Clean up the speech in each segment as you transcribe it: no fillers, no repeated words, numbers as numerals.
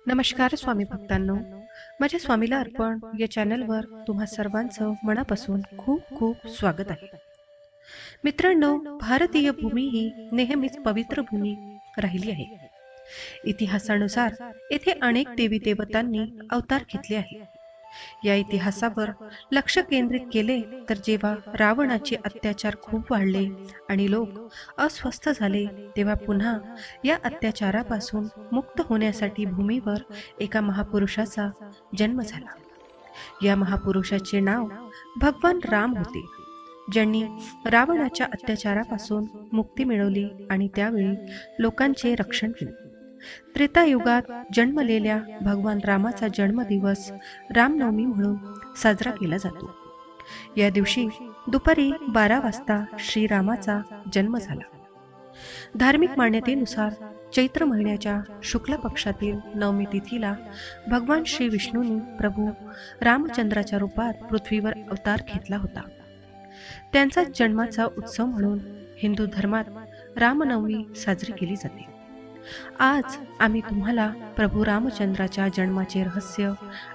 नमस्कार स्वामी भक्तांनो, माझ्या स्वामीला अर्पण या चॅनलवर तुम्हा सर्वांचं मनापासून खूप खूप स्वागत आहे. मित्रांनो, भारतीय भूमी ही नेहमीच पवित्र भूमी राहिली आहे. इतिहासानुसार येथे अनेक देवी देवतांनी अवतार घेतले आहे. या इतिहासावर लक्ष केंद्रित केले तर जेव्हा रावणाचे अत्याचार खूप वाढले आणि लोक अस्वस्थ झाले, तेव्हा पुन्हा या अत्याचारापासून मुक्त होण्यासाठी भूमीवर एका महापुरुषाचा जन्म झाला. या महापुरुषाचे नाव भगवान राम होते, ज्यांनी रावणाच्या अत्याचारापासून मुक्ती मिळवली आणि त्यावेळी लोकांचे रक्षण केले. त्रेतायुगात जन्मलेल्या भगवान रामाचा जन्मदिवस रामनवमी म्हणून साजरा केला जातो. या दिवशी दुपारी 12 वाजता श्रीरामाचा जन्म झाला. धार्मिक मान्यतेनुसार चैत्र महिन्याच्या शुक्ल पक्षातील नवमी तिथीला भगवान श्री विष्णूंनी प्रभू रामचंद्राच्या रूपात पृथ्वीवर अवतार घेतला होता. त्यांचा जन्माचा उत्सव म्हणून हिंदू धर्मात रामनवमी साजरी केली जाते. आज आम्ही तुम्हाला प्रभू रामचंद्राच्या जन्माचे रहस्य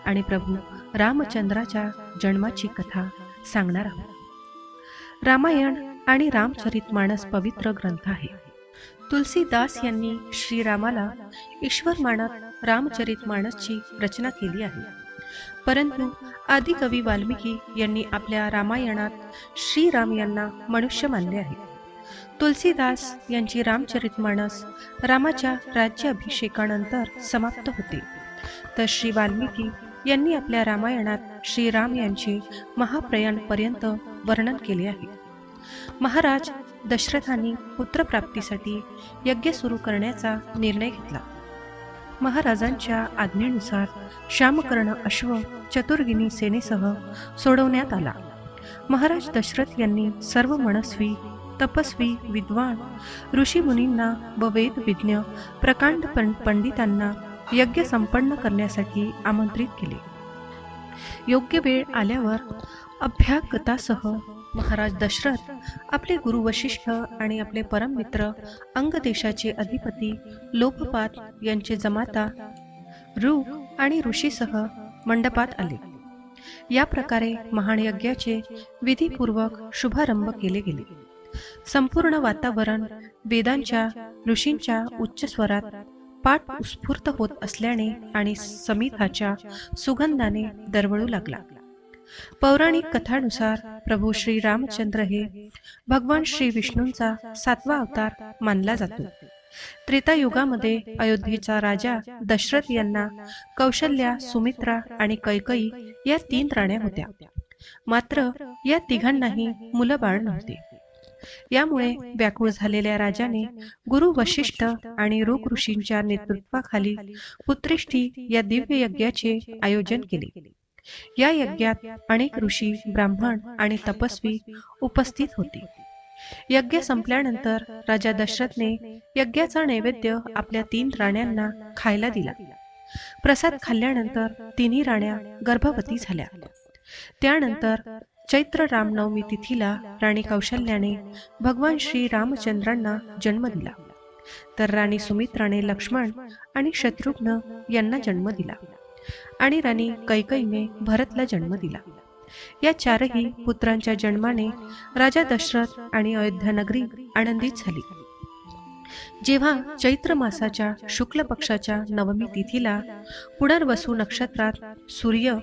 आणि प्रभू रामचंद्राच्या जन्माची कथा सांगणार आहोत. रामायण आणि रामचरितमानस पवित्र ग्रंथ आहे. तुलसीदास यांनी श्रीरामाला ईश्वर मानत रामचरितमानसची रचना केली आहे. परंतु आदिकवी वाल्मिकी यांनी आपल्या रामायणात श्रीराम यांना मनुष्य मानले आहे. तुलसीदास यांची रामचरितमानस रामाच्या राज्याभिषेकानंतर समाप्त होते, तर श्री वाल्मिकी यांनी आपल्या रामायणात श्रीराम यांचे महाप्रयाणपर्यंत वर्णन केले आहे. महाराज दशरथांनी पुत्रप्राप्तीसाठी यज्ञ सुरू करण्याचा निर्णय घेतला. महाराजांच्या आज्ञेनुसार श्यामकर्ण अश्व चतुर्गिनी सेनेसह सोडवण्यात आला. महाराज दशरथ यांनी सर्व मनस्वी, तपस्वी, विद्वान ऋषीमुनींना व वेदविज्ञ प्रकांड पंडितांना यज्ञ संपन्न करण्यासाठी आमंत्रित केले. योग्य वेळ आल्यावर अभ्यागतासह महाराज दशरथ आपले गुरु वशिष्ठ आणि आपले परममित्र अंग देशाचे अधिपती लोकपात यांचे जमाता ऋग आणि ऋषीसह मंडपात आले. या प्रकारे महान यज्ञाचे विधीपूर्वक शुभारंभ केले गेले. संपूर्ण वातावरण वेदांच्या, ऋषींच्या उच्च स्वरात पाठ उत्स्फूर्त होत असल्याने आणि समिधाच्या सुगंधाने दरवळू लागला. पौराणिक कथानुसार प्रभू श्री रामचंद्र हे भगवान श्री विष्णूंचा 7वा अवतार मानला जातो. त्रेतायुगामध्ये अयोध्येचा राजा दशरथ यांना कौशल्या, सुमित्रा आणि कैकई या 3 राण्या होत्या. मात्र या तिघांनाही मुलंबाळ नव्हते. यामुळे व्याकुळ झालेल्या राजाने गुरु वशिष्ठ आणि ऋग ऋषींच्या नेतृत्वाखाली पुत्रेष्ठी या दिव्य यज्ञाचे आयोजन केले. या यज्ञात अनेक ऋषी, ब्राह्मण आणि तपस्वी उपस्थित होते. यज्ञ संपल्यानंतर राजा दशरथने यज्ञाचा नैवेद्य आपल्या 3 राण्यांना खायला दिला. प्रसाद खाल्ल्यानंतर 3ही राण्या गर्भवती झाल्या. त्यानंतर चैत्र रामनवमी तिथीला राणी कौशल्याने भगवान श्री रामचंद्रांना जन्म दिला, तर राणी सुमित्राने लक्ष्मण आणि शत्रुघ्न यांना जन्म दिला आणि राणी कैकईने भरतला जन्म दिला. या 4ही पुत्रांच्या जन्माने राजा दशरथ आणि अयोध्या नगरी आनंदित झाली. जेव्हा चैत्र मासाच्या शुक्ल पक्षाच्या नवमी तिथीला पुनर्वसू नक्षत्रात सूर्य,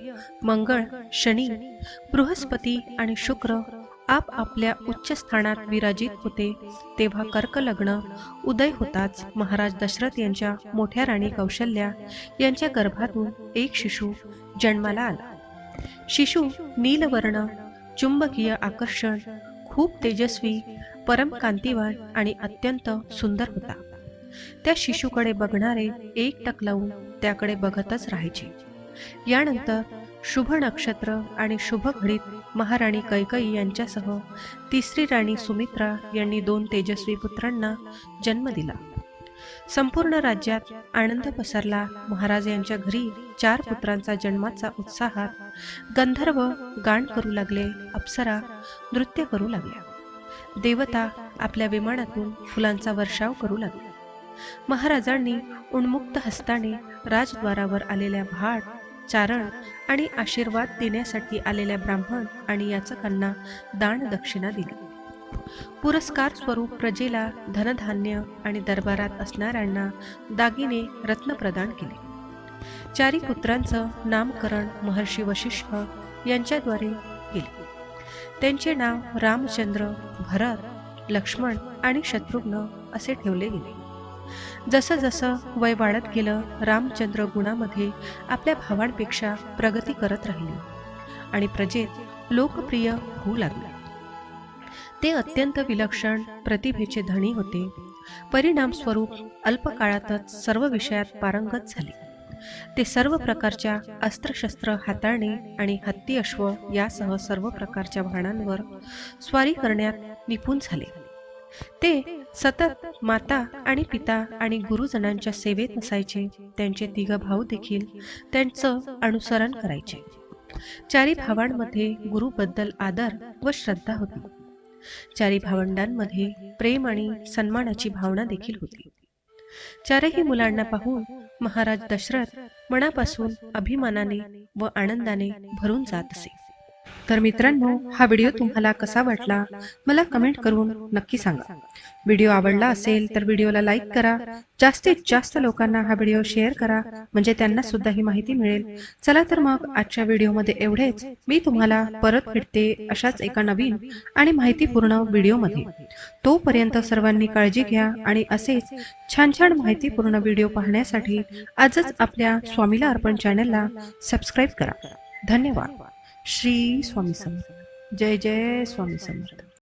मंगळ, शनी, बृहस्पती आणि शुक्र आपापल्या उच्च स्थानात विराजित होते, तेव्हा कर्क लग्न उदय होताच महाराज दशरथ यांच्या मोठ्या राणी कौशल्या यांच्या गर्भातून एक शिशु जन्माला आला. शिशु नीलवर्ण, चुंबकीय आकर्षण, खूप तेजस्वी, परम कांतिवान आणि अत्यंत सुंदर होता. त्या शिशुकडे बघणारे एकटक लावून त्याकडे बघतच राहायचे. यानंतर शुभ नक्षत्र आणि शुभ घडीत महाराणी कैकई यांच्यासह 3री राणी सुमित्रा यांनी 2 तेजस्वी पुत्रांना जन्म दिला. संपूर्ण राज्यात आनंद पसरला. महाराज यांच्या घरी 4 पुत्रांचा जन्माचा उत्साहात गंधर्व गाण करू लागले, अप्सरा नृत्य करू लागल्या, देवता आपल्या विमानातून फुलांचा वर्षाव करू लागले. महाराजांनी उन्मुक्त हस्ताने राजद्वारावर आलेल्या भाट, चारण आणि आशीर्वाद देण्यासाठी आलेल्या ब्राह्मण आणि याचकांना दान दक्षिणा दिली. पुरस्कार स्वरूप प्रजेला धनधान्य आणि दरबारात असणाऱ्यांना दागिने रत्न प्रदान केले. चारी पुत्रांचं नामकरण महर्षी वशिष्ठ यांच्याद्वारे केले. त्यांचे नाव रामचंद्र, भरत, लक्ष्मण आणि शत्रुघ्न असे ठेवले गेले. जसं जसं वय वाढत गेलं, रामचंद्र गुणामध्ये आपल्या भावांपेक्षा प्रगती करत राहिले आणि प्रजेत लोकप्रिय होऊ लागले. ते अत्यंत विलक्षण प्रतिभेचे धनी होते. परिणामस्वरूप अल्पकाळातच सर्व विषयात पारंगत झाले. ते सर्व प्रकारच्या अस्त्रशस्त्र हाताळणे आणि हत्ती अश्व यासह सर्व प्रकारच्या वाहनांवर स्वारी करण्यात निपुण झाले. ते सतत माता आणि पिता आणि गुरुजनांच्या सेवेत असायचे. त्यांचे 3 भाऊ देखील त्यांचं अनुसरण करायचे. चारी भावांमध्ये गुरुबद्दल आदर व श्रद्धा होती. चारी भावंडांमध्ये प्रेम आणि सन्मानाची भावना देखील होती. चारही मुलांना पाहून महाराज दशरथ मनापासून अभिमानाने व आनंदाने भरून जात असे. तर मित्रांनो, हा व्हिडिओ तुम्हाला कसा वाटला मला कमेंट करून नक्की सांगा. व्हिडिओ आवडला असेल तर व्हिडिओला लाईक करा. जास्तीत जास्त लोकांना हा व्हिडिओ शेअर करा, म्हणजे त्यांना सुद्धा ही माहिती मिळेल. चला तर मग आजच्या व्हिडिओमध्ये एवढेच. मी तुम्हाला परत भेटते अशाच एका नवीन आणि माहितीपूर्ण व्हिडिओमध्ये. तोपर्यंत सर्वांनी काळजी घ्या आणि असेच छान छान माहितीपूर्ण व्हिडिओ पाहण्यासाठी आजच आपल्या स्वामीला अर्पण चॅनलला सबस्क्राईब करा. धन्यवाद. श्री स्वामी समर्थ. जय जय स्वामी समर्थ.